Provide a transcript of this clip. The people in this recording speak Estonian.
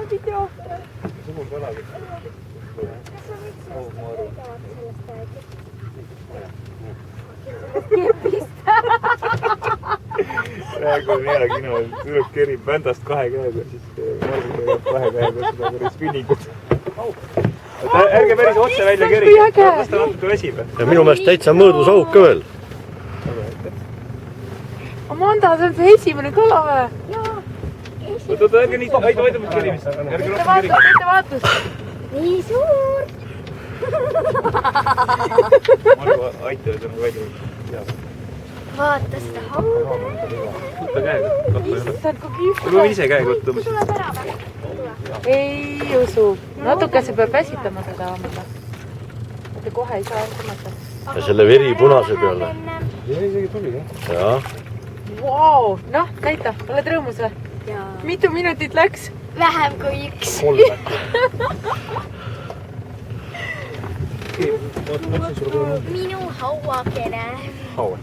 video. Suur kalagi. Kas sa võiksid sellest rääkida? Praegu on hea kino, tüdruk kerib vändast kahe käega, siis Margus tegeb kahe käega seda päris spinningut. Ärge päris otse välja kerige, las ta natuke väsib. Ja minu meelest täitsa mõõdus auk ka veel. Amanda, see on see esimene kala või? Jaa. Oot, ärge nii, aitab kerimist. Ärge rohkem kerige. Ette vaatus. Nii suur. Margu, aita, see on välja. Vaata seda hauda. Võtta käega. Issand, kui kihvt. Kui ma ise käega võtta. Tuleb ära või? Ei usu. Natuke see peab väsitama seda Amanda. Te kohe ei saa tõmmata. Ja selle veri punase peale. Ja isegi tuli, jah. Jaa. Vau, noh, näita, oled rõõmus või? Jaa. Mitu minutit läks? Vähem kui 1. 3 äkki. Okei, ma otsin sulle kohe. Minu hauakene. Haue.